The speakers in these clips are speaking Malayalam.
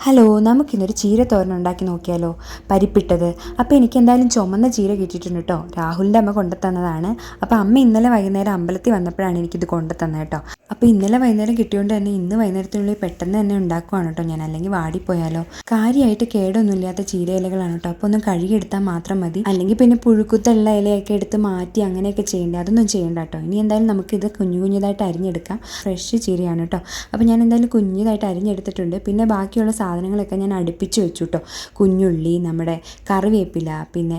ഹലോ, നമുക്കിന്നൊരു ചീരത്തോരൻ ഉണ്ടാക്കി നോക്കിയാലോ? പരിപ്പിട്ടത്. അപ്പോൾ എനിക്ക് എന്തായാലും ചുമന്ന ചീര കിട്ടിയിട്ടുണ്ട് കേട്ടോ. രാഹുലിൻ്റെ അമ്മ കൊണ്ടുതന്നതാണ്. അപ്പോൾ അമ്മ ഇന്നലെ വൈകുന്നേരം അമ്പലത്തിൽ വന്നപ്പോഴാണ് എനിക്കിത് കൊണ്ടുതന്നത് കേട്ടോ. അപ്പോൾ ഇന്നലെ വൈകുന്നേരം കിട്ടിയോണ്ട് തന്നെ ഇന്ന് വൈകുന്നേരത്തിനുള്ളിൽ പെട്ടെന്ന് തന്നെ ഉണ്ടാക്കുവാണ് കേട്ടോ ഞാൻ. അല്ലെങ്കിൽ വാടിപ്പോയാലോ. കാര്യമായിട്ട് കേടൊന്നുമില്ലാത്ത ചീര ഇലകളാണ് കേട്ടോ. അപ്പോൾ ഒന്ന് കഴുകിയെടുത്താൽ മാത്രം മതി. അല്ലെങ്കിൽ പിന്നെ പുഴുക്കുത്തുള്ള ഇലയൊക്കെ എടുത്ത് മാറ്റി അങ്ങനെയൊക്കെ ചെയ്യേണ്ടത്. അതൊന്നും ചെയ്യേണ്ട കേട്ടോ. ഇനി എന്തായാലും നമുക്കിത് കുഞ്ഞു കുഞ്ഞതായിട്ട് അരിഞ്ഞെടുക്കാം. ഫ്രഷ് ചീരയാണ് കേട്ടോ. അപ്പോൾ ഞാൻ എന്തായാലും കുഞ്ഞതായിട്ട് അരിഞ്ഞെടുത്തിട്ടുണ്ട്. പിന്നെ ബാക്കിയുള്ള സാധനങ്ങളൊക്കെ ഞാൻ അടുപ്പിച്ച് വെച്ചു കേട്ടോ. കുഞ്ഞുള്ളി, നമ്മുടെ കറിവേപ്പില, പിന്നെ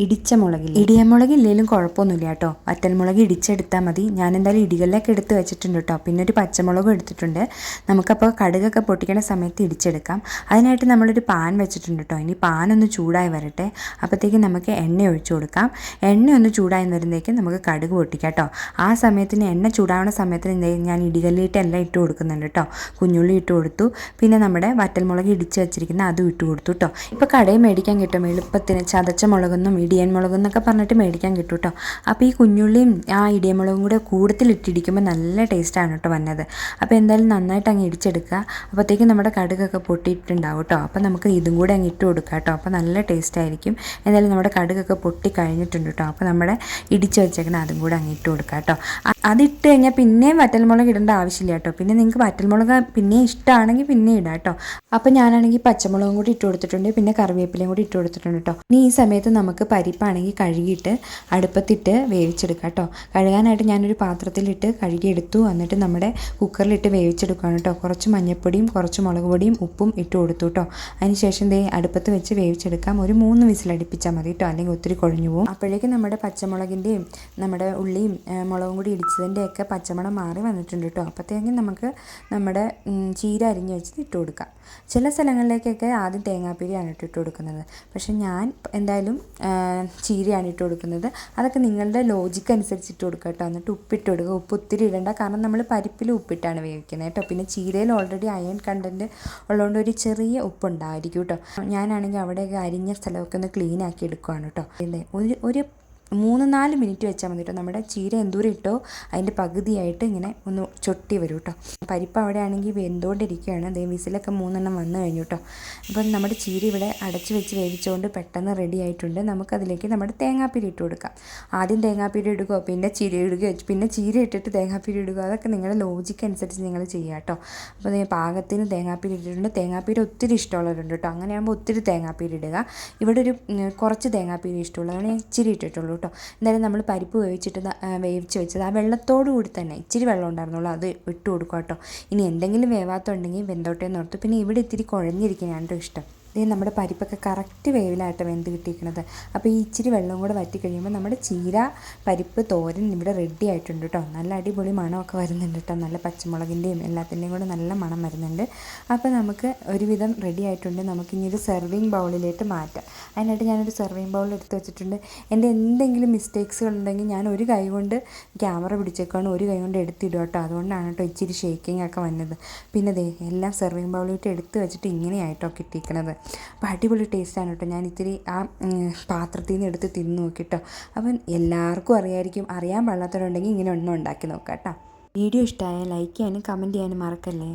ഇടിച്ച മുളകില്ല. ഇടിയമുളക് ഇല്ലെങ്കിലും കുഴപ്പമൊന്നുമില്ല കേട്ടോ. വറ്റൽമുളക് ഇടിച്ചെടുത്താൽ മതി. ഞാൻ എന്തായാലും ഇടികളിലൊക്കെ എടുത്ത് വെച്ചിട്ടുണ്ട് കേട്ടോ. പിന്നെ ഒരു പച്ചമുളകും എടുത്തിട്ടുണ്ട്. നമുക്കപ്പോൾ കടുകൊക്കെ പൊട്ടിക്കുന്ന സമയത്ത് ഇടിച്ചെടുക്കാം. അതിനായിട്ട് നമ്മളൊരു പാൻ വെച്ചിട്ടുണ്ട് കേട്ടോ. ഇനി പാൻ ഒന്ന് ചൂടായി വരട്ടെ. അപ്പോഴത്തേക്കും നമുക്ക് എണ്ണ ഒഴിച്ചു കൊടുക്കാം. എണ്ണ ഒന്ന് ചൂടായി വരുന്നേക്കും നമുക്ക് കടുക് പൊട്ടിക്കാം കേട്ടോ. ആ സമയത്തിന് എണ്ണ ചൂടാവുന്ന സമയത്തിന് ഞാൻ ഇടികല്ലിട്ട് എല്ലാം ഇട്ട് കൊടുക്കുന്നുണ്ട് കേട്ടോ. കുഞ്ഞുള്ളി ഇട്ട് കൊടുത്തു. പിന്നെ നമ്മുടെ വറ്റൽമുളക് ഇടിച്ച് വെച്ചിരിക്കുന്ന അതും ഇട്ട് കൊടുത്തു കേട്ടോ. ഇപ്പോൾ കടയിൽ മേടിക്കാൻ കിട്ടും എളുപ്പത്തിന്. ചതച്ച മുളകൊന്നും ഇടിയൻ മുളകെന്നൊക്കെ പറഞ്ഞിട്ട് മേടിക്കാൻ കിട്ടും കേട്ടോ. അപ്പോൾ ഈ കുഞ്ഞുള്ളിയും ആ ഇടിയൻ മുളകും കൂടെ കൂടുതലിട്ടിടിക്കുമ്പോൾ നല്ല ടേസ്റ്റാണ് കേട്ടോ വന്നത്. അപ്പോൾ എന്തായാലും നന്നായിട്ട് അങ്ങ് ഇടിച്ചെടുക്കുക. അപ്പോഴത്തേക്കും നമ്മുടെ കടുകൊക്കെ പൊട്ടിയിട്ടുണ്ടാവും കേട്ടോ. അപ്പോൾ നമുക്ക് ഇതും കൂടെ അങ്ങ് ഇട്ട് കൊടുക്കാം കേട്ടോ. അപ്പോൾ നല്ല ടേസ്റ്റ് ആയിരിക്കും. എന്തായാലും നമ്മുടെ കടുകൊക്കെ പൊട്ടി കഴിഞ്ഞിട്ടുണ്ട് കേട്ടോ. അപ്പോൾ നമ്മുടെ ഇടിച്ച് വെച്ചേക്കണം അതും കൂടെ അങ്ങ് ഇട്ട് കൊടുക്കാം കേട്ടോ. അതിട്ട് കഴിഞ്ഞാൽ പിന്നെയും വറ്റൽമുളക് ഇടേണ്ട ആവശ്യമില്ല കേട്ടോ. പിന്നെ നിങ്ങൾക്ക് വറ്റൽമുളക് പിന്നെ ഇഷ്ടമാണെങ്കിൽ പിന്നെ ഇടാം കേട്ടോ. അപ്പോൾ ഞാനാണെങ്കിൽ പച്ചമുളകും കൂടി ഇട്ട് കൊടുത്തിട്ടുണ്ട്. പിന്നെ കറിവേപ്പിലയും കൂടി ഇട്ട് കൊടുത്തിട്ടുണ്ട് കേട്ടോ. ഇനി ഈ സമയത്ത് നമുക്ക് പരിപ്പാണെങ്കിൽ കഴുകിയിട്ട് അടുപ്പത്തിട്ട് വേവിച്ചെടുക്കാം കേട്ടോ. കഴുകാനായിട്ട് ഞാനൊരു പാത്രത്തിലിട്ട് കഴുകിയെടുത്തു. എന്നിട്ട് നമ്മുടെ കുക്കറിലിട്ട് വേവിച്ചെടുക്കുകയാണ് കേട്ടോ. കുറച്ച് മഞ്ഞൾപ്പൊടിയും കുറച്ച് മുളക് പൊടിയും ഉപ്പും ഇട്ട് കൊടുത്തു കേട്ടോ. അതിനുശേഷം അടുപ്പത്ത് വെച്ച് വേവിച്ചെടുക്കാം. ഒരു 3 വിസിലടിപ്പിച്ചാൽ മതി കേട്ടോ. അല്ലെങ്കിൽ ഒത്തിരി കുഴഞ്ഞു പോകും. അപ്പോഴേക്കും നമ്മുടെ പച്ചമുളകിൻ്റെയും നമ്മുടെ ഉള്ളിയും മുളകും കൂടി ഇടിച്ചതിൻ്റെയൊക്കെ പച്ചമണം മാറി വന്നിട്ടുണ്ട് കേട്ടോ. അപ്പോഴത്തേക്കും നമുക്ക് നമ്മുടെ ചീര അരിഞ്ഞ് വെച്ച് ഇട്ട് കൊടുക്കാം. ചില സ്ഥലങ്ങളിലേക്കൊക്കെ ആദ്യം തേങ്ങാപ്പീരിയാണ് ഇട്ട് കൊടുക്കുന്നത്. പക്ഷെ ഞാൻ എന്തായാലും ചീരയാണ് ഇട്ട് കൊടുക്കുന്നത്. അതൊക്കെ നിങ്ങളുടെ ലോജിക്ക് അനുസരിച്ച് ഇട്ട് കൊടുക്കുക കേട്ടോ. എന്നിട്ട് ഉപ്പിട്ട് കൊടുക്കുക. ഉപ്പ് ഒത്തിരി ഇടേണ്ട, കാരണം നമ്മൾ പരിപ്പിൽ ഉപ്പിട്ടാണ് വേവിക്കുന്നത് കേട്ടോ. പിന്നെ ചീരയിൽ ഓൾറെഡി അയൺ കണ്ടൻറ്റ് ഉള്ളതുകൊണ്ട് ഒരു ചെറിയ ഉപ്പുണ്ടായിരിക്കും കേട്ടോ. ഞാനാണെങ്കിൽ അവിടെയൊക്കെ അരിഞ്ഞ സ്ഥലമൊക്കെ ഒന്ന് ക്ലീൻ ആക്കി എടുക്കുകയാണ് കേട്ടോ. ഒരു 3-4 മിനിറ്റ് വെച്ചാൽ മതി കേട്ടോ. നമ്മുടെ ചീര എന്തോരം ഇട്ടോ അതിൻ്റെ പകുതിയായിട്ട് ഇങ്ങനെ ഒന്ന് ചൊട്ടി വരും കേട്ടോ. പരിപ്പ് അവിടെ ആണെങ്കിൽ വെന്തുകൊണ്ടിരിക്കുകയാണ്. വിസിലൊക്കെ 3 വന്നു കഴിഞ്ഞു കേട്ടോ. അപ്പം നമ്മുടെ ചീര ഇവിടെ അടച്ച് വെച്ച് വേവിച്ചുകൊണ്ട് പെട്ടെന്ന് റെഡി ആയിട്ടുണ്ട്. നമുക്കതിലേക്ക് നമ്മുടെ തേങ്ങാപ്പീരി ഇട്ട് കൊടുക്കാം. ആദ്യം തേങ്ങാപ്പീരി ഇടുകയോ പിന്നെ ചീര ഇടുകയോ പിന്നെ ചീര ഇട്ടിട്ട് തേങ്ങാപ്പീരി ഇടുകയോ അതൊക്കെ നിങ്ങളുടെ ലോജിക്ക് അനുസരിച്ച് നിങ്ങൾ ചെയ്യുക കേട്ടോ. അപ്പോൾ പാകത്തിന് തേങ്ങാപ്പീരി ഇട്ടിട്ടുണ്ട്. തേങ്ങാപ്പീരി ഒത്തിരി ഇഷ്ടമുള്ളവരുണ്ട് കേട്ടോ. അങ്ങനെയാകുമ്പോൾ ഒത്തിരി തേങ്ങാപ്പീരി ഇടുക. ഇവിടെ ഒരു കുറച്ച് തേങ്ങാപ്പീരി ഇഷ്ടമുള്ളതാണ് ഞാൻ ഇച്ചിരി ഇട്ടിട്ടുള്ളൂ കേട്ടോ. എന്തായാലും നമ്മൾ പരിപ്പ് വേവിച്ച് വെച്ചത് ആ വെള്ളത്തോടു കൂടി തന്നെ ഇച്ചിരി വെള്ളം ഉണ്ടായിരുന്നുള്ളൂ, അത് ഇട്ട് കൊടുക്കുക കേട്ടോ. ഇനി എന്തെങ്കിലും വേവാത്തുണ്ടെങ്കിൽ വെന്തോട്ടേന്ന് ഓർത്തു. പിന്നെ ഇവിടെ ഇത്തിരി കുഴഞ്ഞിരിക്കുന്നതാണ് കേട്ടോ ഇഷ്ടം. ഇത് നമ്മുടെ പരിപ്പൊക്കെ കറക്റ്റ് വേവിലായിട്ട് വെന്ത് കിട്ടിയിരിക്കുന്നത്. അപ്പോൾ ഈ ഇച്ചിരി വെള്ളം കൂടെ വറ്റി കഴിയുമ്പോൾ നമ്മുടെ ചീര പരിപ്പ് തോരൻ ഇവിടെ റെഡി ആയിട്ടുണ്ട് കേട്ടോ. നല്ല അടിപൊളി മണമൊക്കെ വരുന്നുണ്ട് കേട്ടോ. നല്ല പച്ചമുളകിൻ്റെയും എല്ലാത്തിൻ്റെയും കൂടെ നല്ല മണം വരുന്നുണ്ട്. അപ്പോൾ നമുക്ക് ഒരുവിധം റെഡി ആയിട്ടുണ്ട്. നമുക്കിനി ഒരു സെർവിങ് ബൗളിലേക്ക് മാറ്റാം. അതിനായിട്ട് ഞാനൊരു സെർവിങ് ബൗൾ എടുത്ത് വെച്ചിട്ടുണ്ട്. എൻ്റെ എന്തെങ്കിലും മിസ്റ്റേക്സുകൾ ഉണ്ടെങ്കിൽ ഞാൻ ഒരു കൈ കൊണ്ട് ക്യാമറ പിടിച്ചേക്കാണ്, ഒരു കൈ കൊണ്ട് എടുത്തിടുക കേട്ടോ. അതുകൊണ്ടാണ് കേട്ടോ ഇച്ചിരി ഷേക്കിംഗ് ഒക്കെ വന്നത്. പിന്നെ എല്ലാം സെർവിങ് ബൗളിലേക്ക് എടുത്ത് വെച്ചിട്ട് ഇങ്ങനെയായിട്ടോ കിട്ടിയിരിക്കുന്നത്. അപ്പോൾ അടിപൊളി ടേസ്റ്റാണ് കേട്ടോ. ഞാൻ ഇത്തിരി ആ പാത്രത്തിൽ നിന്ന് എടുത്ത് തിന്ന് നോക്കിട്ടോ. അപ്പം എല്ലാവർക്കും അറിയായിരിക്കും. അറിയാൻ പാടില്ലാത്തവരുണ്ടെങ്കിൽ ഇങ്ങനെ ഒന്നും ഉണ്ടാക്കി നോക്കാം കേട്ടോ. വീഡിയോ ഇഷ്ടമായാൽ ലൈക്ക് ചെയ്യാനും കമൻറ്റ് ചെയ്യാനും മറക്കല്ലേ.